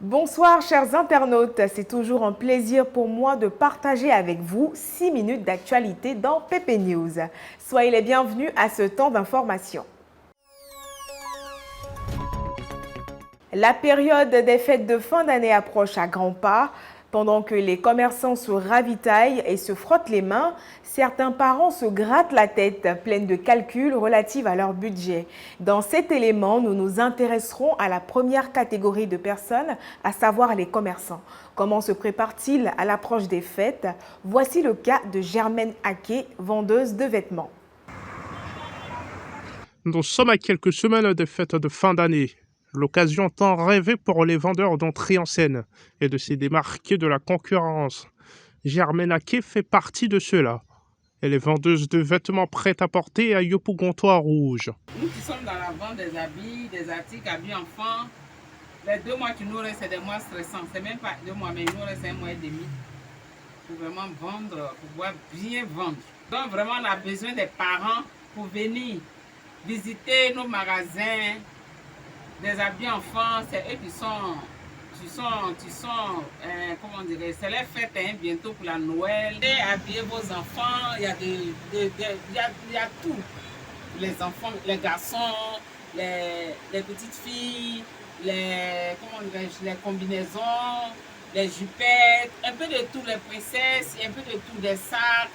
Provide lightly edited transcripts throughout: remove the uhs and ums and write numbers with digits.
Bonsoir chers internautes, c'est toujours un plaisir pour moi de partager avec vous 6 minutes d'actualité dans PP News. Soyez les bienvenus à ce temps d'information. La période des fêtes de fin d'année approche à grands pas. Pendant que les commerçants se ravitaillent et se frottent les mains, certains parents se grattent la tête, pleines de calculs relatifs à leur budget. Dans cet élément, nous nous intéresserons à la première catégorie de personnes, à savoir les commerçants. Comment se préparent-ils à l'approche des fêtes? Voici le cas de Germaine Aké, vendeuse de vêtements. Nous sommes à quelques semaines des fêtes de fin d'année. L'occasion tant rêvée pour les vendeurs d'entrer en scène et de se démarquer de la concurrence. Germaine Aké fait partie de ceux-là. Elle est vendeuse de vêtements prêt-à-porter à Yopougontois Rouge. Nous qui sommes dans la vente des habits, des articles, habits enfants, les 2 mois qui nous restent, c'est des mois stressants. C'est même pas 2 mois, mais il nous reste 1 mois et demi pour vraiment vendre, pour pouvoir bien vendre. Donc vraiment, on a besoin des parents pour venir visiter nos magasins, des habits enfants. C'est eux qui sont comment dire, c'est les fêtes bientôt pour la Noël. Et habillez vos enfants, il y a tout. Les enfants, les garçons, les petites filles, les combinaisons, les jupettes, un peu de tout, les princesses, un peu de tout, des sacs,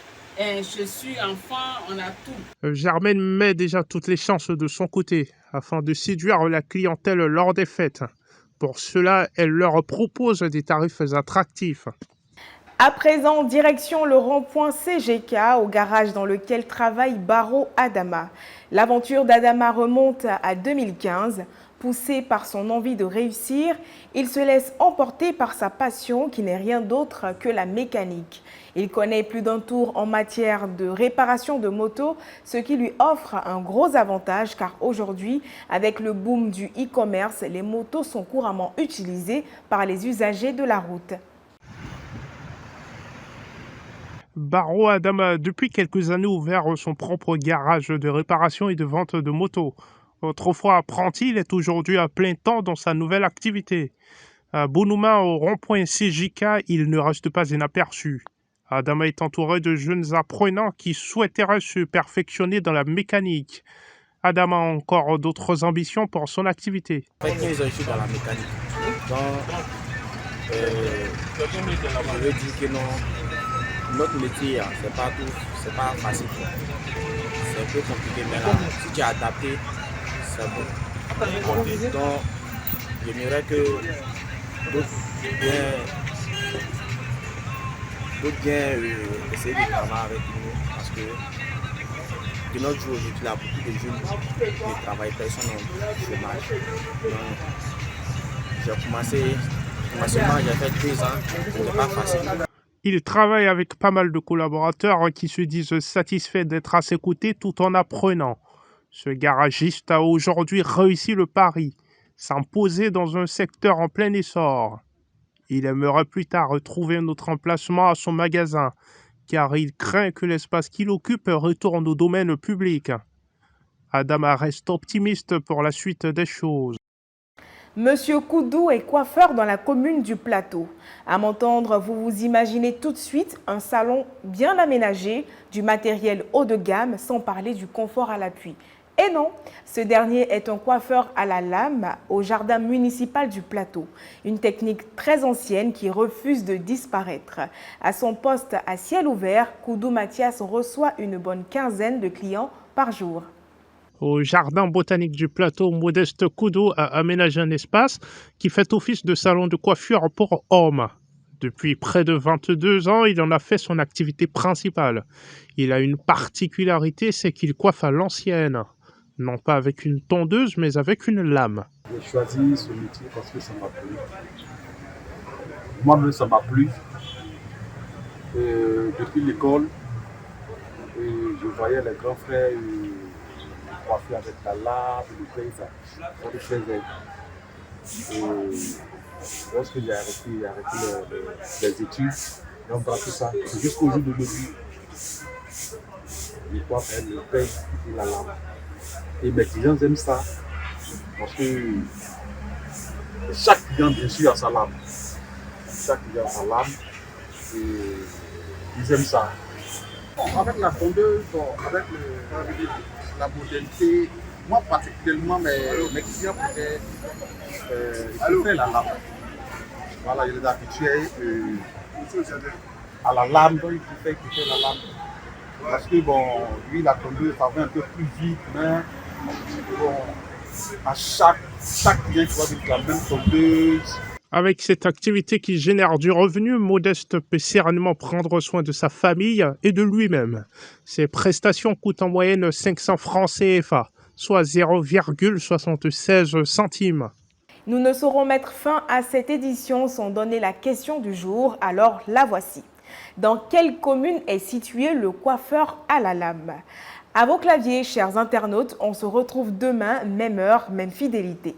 chaussures, enfants, on a tout. Germaine met déjà toutes les chances de son côté afin de séduire la clientèle lors des fêtes. Pour cela, elle leur propose des tarifs attractifs. À présent, direction le rond-point CGK, au garage dans lequel travaille Barreau Adama. L'aventure d'Adama remonte à 2015. Poussé par son envie de réussir, il se laisse emporter par sa passion qui n'est rien d'autre que la mécanique. Il connaît plus d'un tour en matière de réparation de motos, ce qui lui offre un gros avantage car aujourd'hui, avec le boom du e-commerce, les motos sont couramment utilisées par les usagers de la route. Barreau Adama a depuis quelques années ouvert son propre garage de réparation et de vente de motos. Autrefois apprenti, il est aujourd'hui à plein temps dans sa nouvelle activité. À Bounouma, au rond-point CJK, il ne reste pas inaperçu. Adama est entouré de jeunes apprenants qui souhaiteraient se perfectionner dans la mécanique. Adama a encore d'autres ambitions pour son activité. En fait, nous, je suis dans la mécanique. Donc, je veux dire que non, notre métier, c'est pas facile. C'est un peu compliqué, mais là, si tu es adapté, c'est bon. Donc, j'aimerais que d'autres viennent essayer de travailler avec nous parce que de notre jour aujourd'hui, il y a beaucoup de jeunes qui ne travaillent pas, ils sont au chômage. Donc, j'ai commencé seulement, j'ai fait 2 ans, ce n'est pas facile. Il travaille avec pas mal de collaborateurs qui se disent satisfaits d'être à ses côtés tout en apprenant. Ce garagiste a aujourd'hui réussi le pari, s'imposer dans un secteur en plein essor. Il aimerait plus tard retrouver un autre emplacement à son magasin, car il craint que l'espace qu'il occupe retourne au domaine public. Adama reste optimiste pour la suite des choses. Monsieur Koudou est coiffeur dans la commune du Plateau. À m'entendre, vous vous imaginez tout de suite un salon bien aménagé, du matériel haut de gamme, sans parler du confort à l'appui. Et non, ce dernier est un coiffeur à la lame au jardin municipal du Plateau. Une technique très ancienne qui refuse de disparaître. À son poste à ciel ouvert, Koudou Mathias reçoit une bonne quinzaine de clients par jour. Au jardin botanique du Plateau, Modeste Koudou a aménagé un espace qui fait office de salon de coiffure pour hommes. Depuis près de 22 ans, il en a fait son activité principale. Il a une particularité, c'est qu'il coiffe à l'ancienne. Non pas avec une tondeuse, mais avec une lame. J'ai choisi ce métier parce que ça m'a plu. Moi-même, ça m'a plu. Depuis l'école, je voyais les grands frères coiffer avec la lame, le paysage. Ça me faisait. Lorsque j'ai arrêté les études, j'ai embrassé ça. Jusqu'au jour d'aujourd'hui, je coiffe avec le paysage et la lame. Et mes clients aiment ça parce que Chaque client, bien sûr, a sa lame. Chaque client a sa lame. Et ils aiment ça. Bon, avec la tondeuse, bon, avec la modernité, moi particulièrement, mes clients préfèrent la lame. Voilà, je les habitué à la lame, donc il préfère la lame. Parce que bon, lui, la tondeuse, ça va un peu plus vite, mais bon, à chaque client qui va avec la même tondeuse. Avec cette activité qui génère du revenu, Modeste peut sereinement prendre soin de sa famille et de lui-même. Ses prestations coûtent en moyenne 500 francs CFA, soit 0,76 centimes. Nous ne saurons mettre fin à cette édition sans donner la question du jour, alors la voici. Dans quelle commune est situé le coiffeur à la lame? À vos claviers, chers internautes, on se retrouve demain, même heure, même fidélité.